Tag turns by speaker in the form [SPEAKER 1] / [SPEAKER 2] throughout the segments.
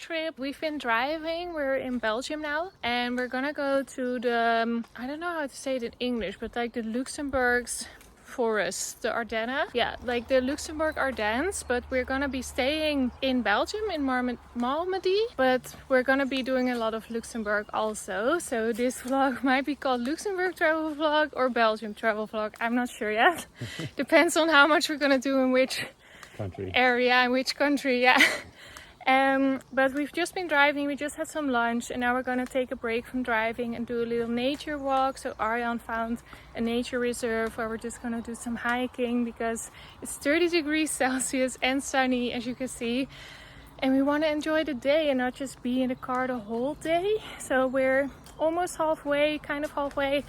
[SPEAKER 1] trip. We've been driving, we're in Belgium now, and we're gonna go to the, I don't know how to say it in English, but like the Luxembourg's forest, the Ardennes. Yeah, like the Luxembourg Ardennes, but we're gonna be staying in Belgium in Malmedy, but we're gonna be doing a lot of Luxembourg also. So this vlog might be called Luxembourg travel vlog or Belgium travel vlog. I'm not sure yet. Depends on how much we're gonna do in which
[SPEAKER 2] country
[SPEAKER 1] area, in which country, yeah. But we've just been driving, we just had some lunch, and now we're gonna take a break from driving and do a little nature walk. So Arjan found a nature reserve where we're just gonna do some hiking because it's 30 degrees Celsius and sunny, as you can see. And we want to enjoy the day and not just be in the car the whole day. So we're almost halfway, kind of halfway,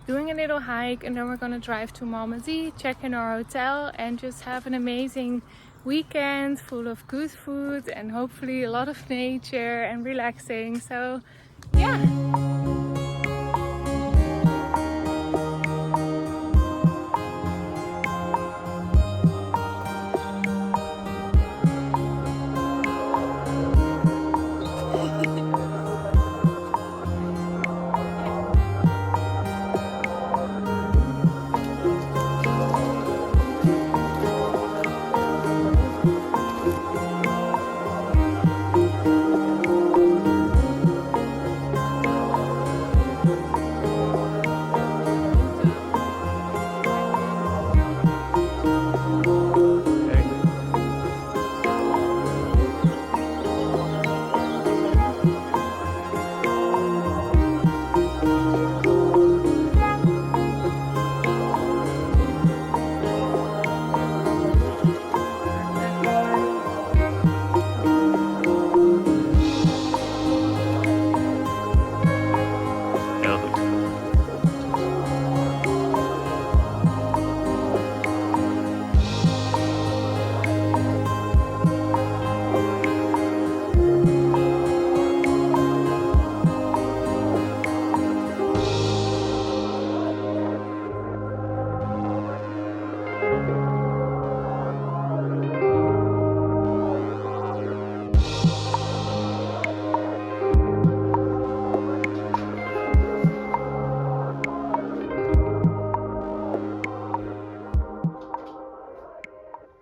[SPEAKER 1] doing a little hike, and then we're gonna drive to Malmedy, check in our hotel, and just have an amazing weekend full of good food and hopefully a lot of nature and relaxing. So yeah.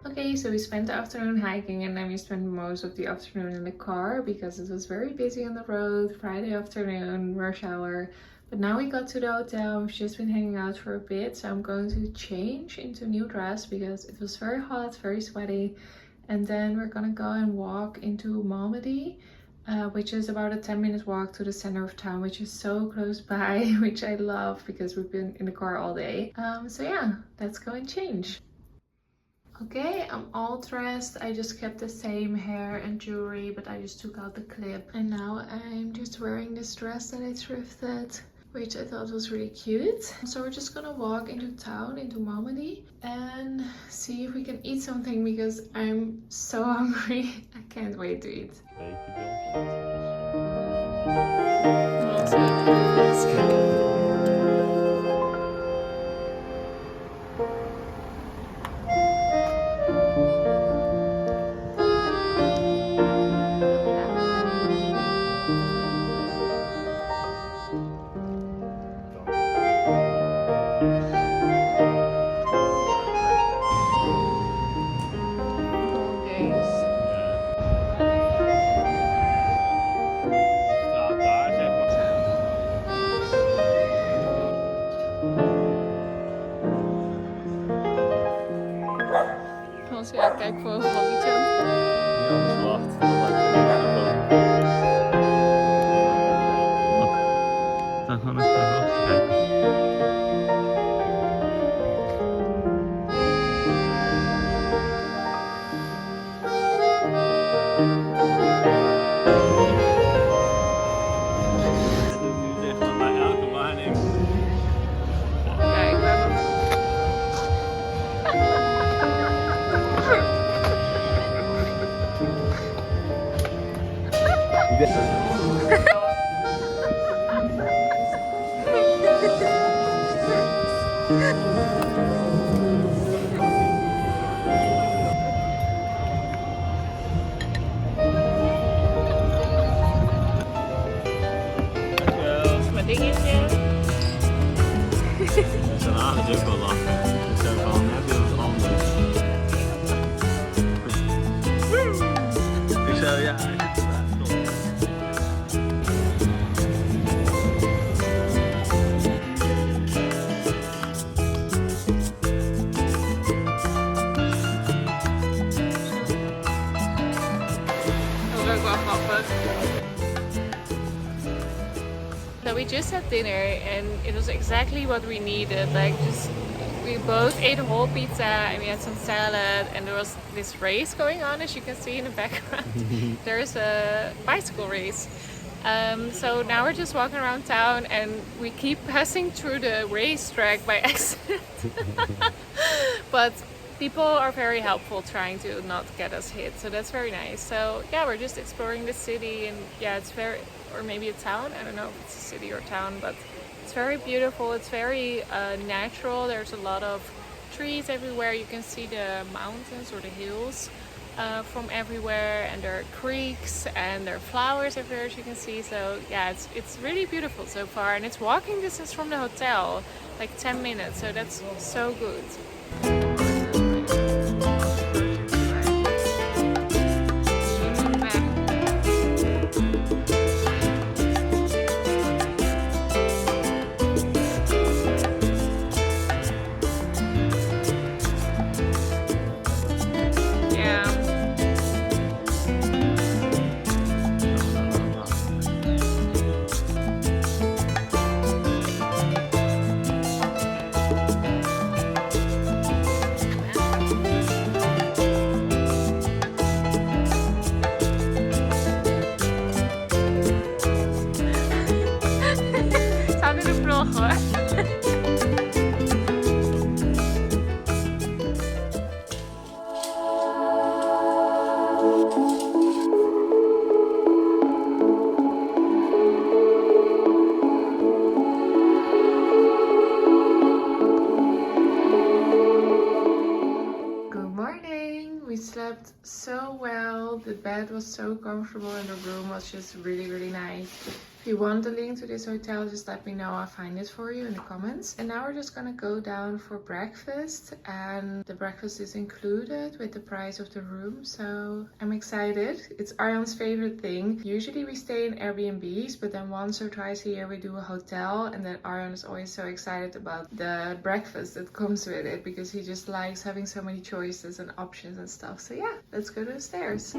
[SPEAKER 1] Okay, so we spent the afternoon hiking and then we spent most of the afternoon in the car because it was very busy on the road, Friday afternoon, rush hour. But now we got to the hotel, we've just been hanging out for a bit, so I'm going to change into a new dress because it was very hot, very sweaty. And then we're gonna go and walk into Malmedy, which is about a 10-minute walk to the center of town, which is so close by, which I love because we've been in the car all day. So yeah, let's go and change. Okay, I'm all dressed. I just kept the same hair and jewelry, but I just took out the clip. And now I'm just wearing this dress that I thrifted, which I thought was really cute. So we're just gonna walk into town, into Malmedy, and see if we can eat something because I'm so hungry. I can't wait to eat. Ja, kijk voor wat ik zo.
[SPEAKER 2] Niet anders verwacht. Dan gaan we naar boven kijken. Dit is echt van bij elke waarneming.
[SPEAKER 1] Kijk, we hebben... we just had dinner and it was exactly what we needed. Like we both ate a whole pizza and we had some salad, and there was this race going on, as you can see in the background. There's a bicycle race. So now we're just walking around town and we keep passing through the racetrack by accident. But people are very helpful trying to not get us hit, so that's very nice. So yeah, we're just exploring the city, and yeah, it's very, or maybe a town, I don't know if it's a city or town, but it's very beautiful. It's very natural. There's a lot of trees everywhere. You can see the mountains or the hills from everywhere, and there are creeks and there are flowers everywhere, as you can see. So yeah, it's really beautiful so far, and it's walking distance from the hotel, like 10 minutes, so that's so good. So well, the bed was so comfortable and the room was just really nice. If you want the link to this hotel, just let me know. I'll find it for you in the comments. And now we're just gonna go down for breakfast, and the breakfast is included with the price of the room, so I'm excited. It's Arjan's favorite thing. Usually we stay in Airbnbs, but then once or twice a year we do a hotel, and then Arjan is always so excited about the breakfast that comes with it, because he just likes having so many choices and options and stuff. So yeah, let's go to the stairs.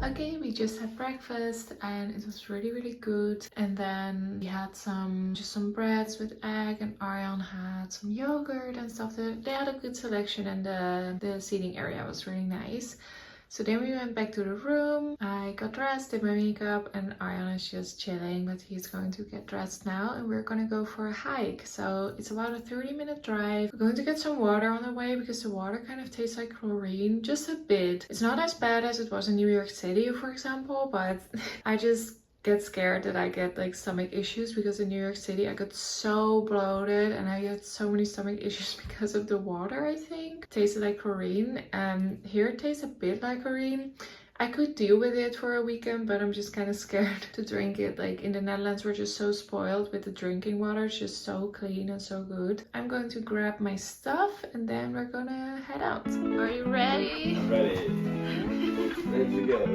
[SPEAKER 1] Okay, we just had breakfast and it was really good. And then we had just some breads with egg, and Arjan had some yogurt and stuff. They had a good selection, and the seating area was really nice. So then we went back to the room. I got dressed, did my makeup, and Arjan is just chilling, but he's going to get dressed now and we're gonna go for a hike. So it's about a 30-minute drive. We're going to get some water on the way because the water kind of tastes like chlorine, just a bit. It's not as bad as it was in New York City, for example, but I just get scared that I get like stomach issues, because in New York City I got so bloated and I had so many stomach issues because of the water. I think it tasted like chlorine, and here it tastes a bit like chlorine. I could deal with it for a weekend, but I'm just kind of scared to drink it. Like in the Netherlands, we're just so spoiled with the drinking water. It's just so clean and so good. I'm going to grab my stuff and then we're gonna head out. Are you ready?
[SPEAKER 2] I'm ready. Ready to go.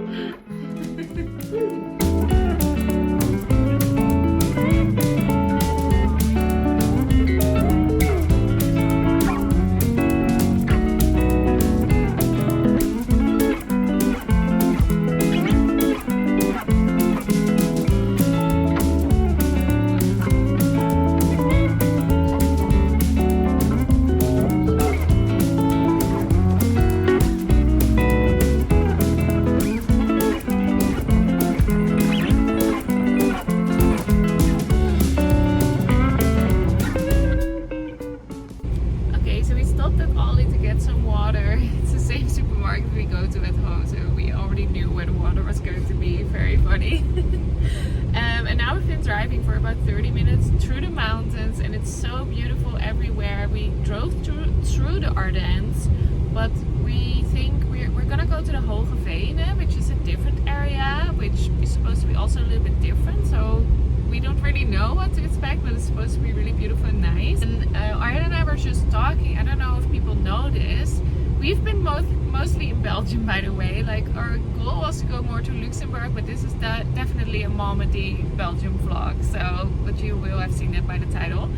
[SPEAKER 1] And now we've been driving for about 30 minutes through the mountains, and it's so beautiful everywhere. We drove through the Ardennes, but we think we're gonna go to the Hoge Venen, which is a different area, which is supposed to be also a little bit different. So we don't really know what to expect, but it's supposed to be really beautiful and nice. And Arden and I were just talking. I don't know if people know this. We've been mostly in Belgium, by the way. Like, our goal was to go more to Luxembourg, but this is definitely a Malmedy Belgium vlog. So, but you will have seen that by the title.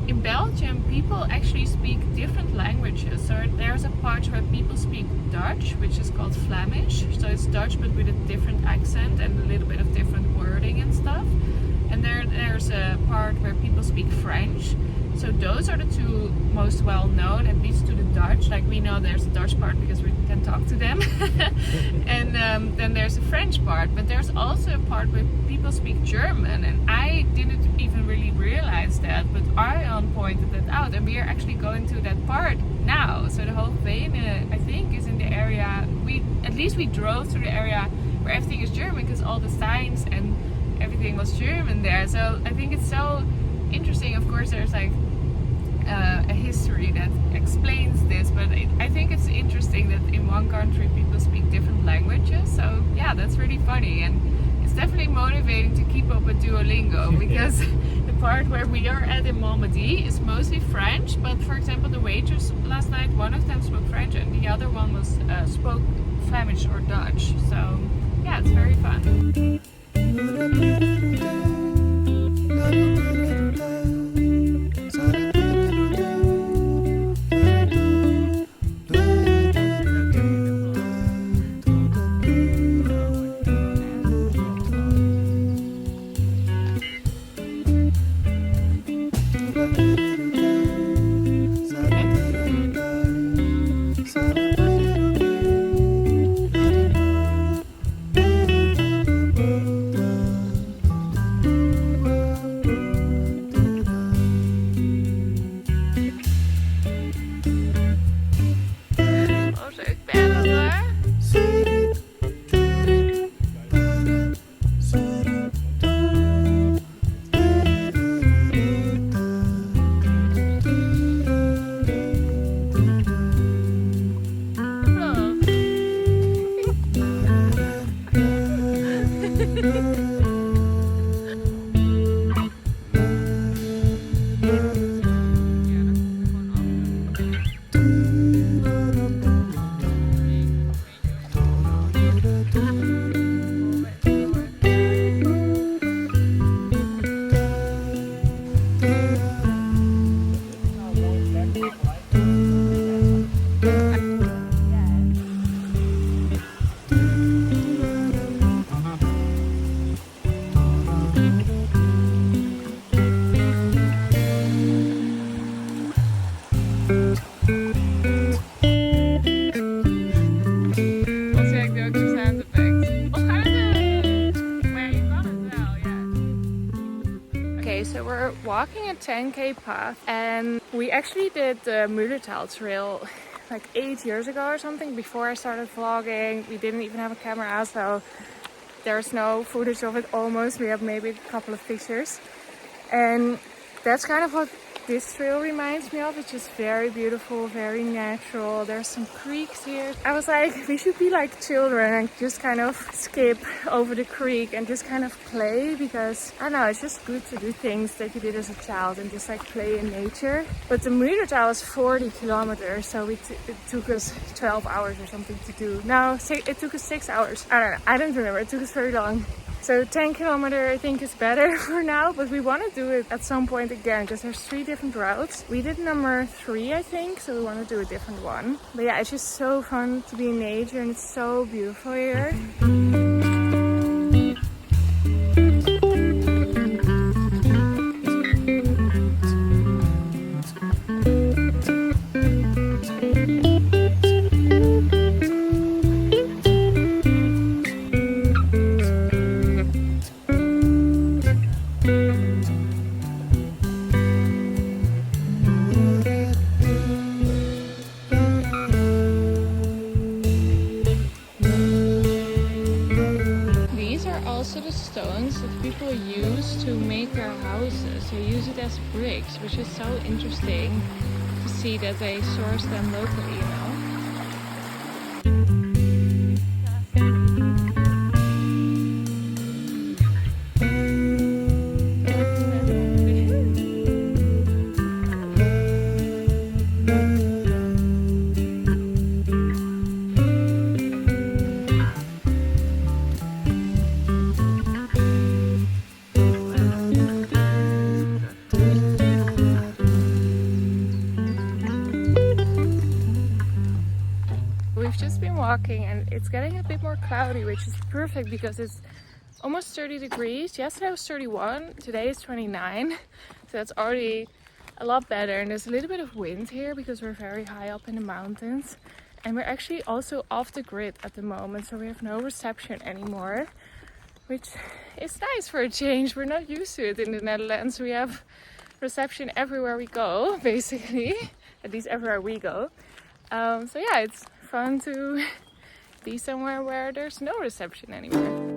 [SPEAKER 1] In Belgium, people actually speak different languages. So there's a part where people speak Dutch, which is called Flemish. So it's Dutch, but with a different accent and a little bit of different wording and stuff. And there's a part where people speak French. So those are the two most well known, at least to the Dutch. Like, we know there's a Dutch part because we can talk to them. And then there's a French part, but there's also a part where people speak German, and I didn't even really realize that, but Arjan pointed that out, and we are actually going to that part now. So the Hoge Venen, I think, is in the area, at least we drove through the area where everything is German, because all the signs and everything was German there. So I think it's so interesting. Of course, there's like a history that explains this, but I think it's interesting that in one country people speak different languages. So yeah, that's really funny, and it's definitely motivating to keep up with Duolingo, because the part where we are at in Malmedy is mostly French, but for example the waitress last night, one of them spoke French and the other one was spoke Flemish or Dutch. So yeah, it's very fun. Walking a 10k path, and we actually did the Malmedy Trail like 8 years ago or something, before I started vlogging. We didn't even have a camera, so there's no footage of it almost. We have maybe a couple of pictures, and that's kind of what this trail reminds me of. It's just very beautiful, very natural. There's some creeks here. I was like, we should be like children and just kind of skip over the creek and just kind of play, because I don't know, it's just good to do things that you did as a child and just like play in nature. But the Malmedy Travel is 40 kilometers, so it took us 12 hours or something to do. No, it took us 6 hours. I don't know, I don't remember. It took us very long. So 10 kilometer I think is better for now, but we want to do it at some point again, because there's 3 different routes. We did number 3 I think, so we want to do a different one. But yeah, it's just so fun to be in nature, and it's so beautiful here. just bricks, which is so interesting to see that they source them locally, you know. We've just been walking and it's getting a bit more cloudy, which is perfect because it's almost 30 degrees. Yesterday was 31, today is 29. So that's already a lot better. And there's a little bit of wind here because we're very high up in the mountains. And we're actually also off the grid at the moment. So we have no reception anymore, which is nice for a change. We're not used to it in the Netherlands. We have reception everywhere we go, basically. At least everywhere we go. So yeah, it's fun to be somewhere where there's no reception anymore.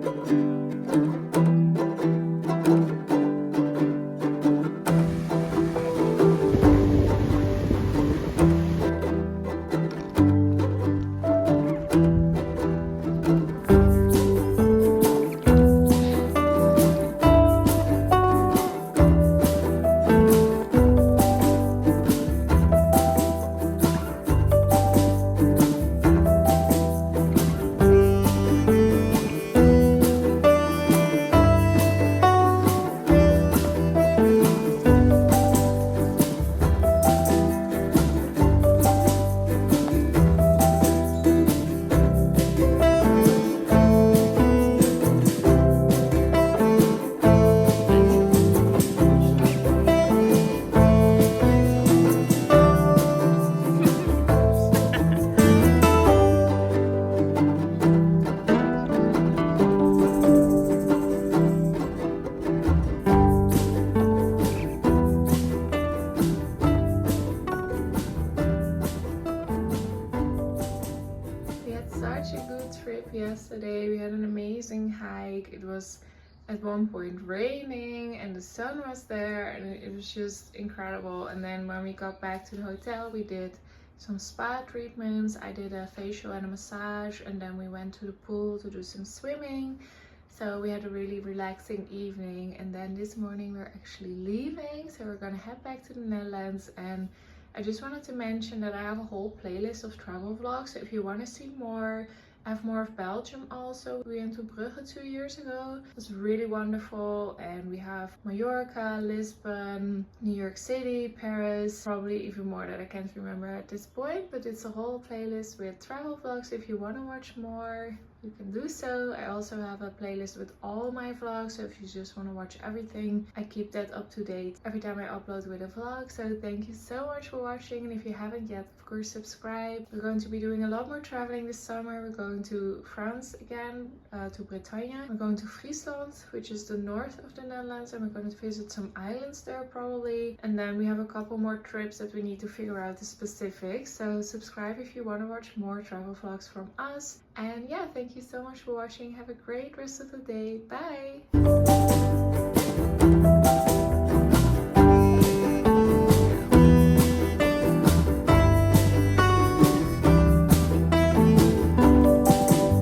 [SPEAKER 1] Yesterday we had an amazing hike. It was at one point raining and the sun was there and it was just incredible. And then when we got back to the hotel, we did some spa treatments. I did a facial and a massage, and then we went to the pool to do some swimming. So we had a really relaxing evening, and then this morning we're actually leaving, so we're gonna head back to the Netherlands. And I just wanted to mention that I have a whole playlist of travel vlogs, so if you want to see more, I have more of Belgium also. We went to Brugge 2 years ago. It was really wonderful. And we have Mallorca, Lisbon, New York City, Paris, probably even more that I can't remember at this point. But it's a whole playlist with travel vlogs. If you want to watch more, you can do so. I also have a playlist with all my vlogs, so if you just want to watch everything, I keep that up to date every time I upload with a vlog. So thank you so much for watching, and if you haven't yet, of course subscribe. We're going to be doing a lot more traveling this summer. We're going to France again, to Bretagne. We're going to Friesland, which is the north of the Netherlands, and we're going to visit some islands there probably. And then we have a couple more trips that we need to figure out the specifics. So subscribe if you want to watch more travel vlogs from us. And yeah, thank you so much for watching. Have a great rest of the day. Bye!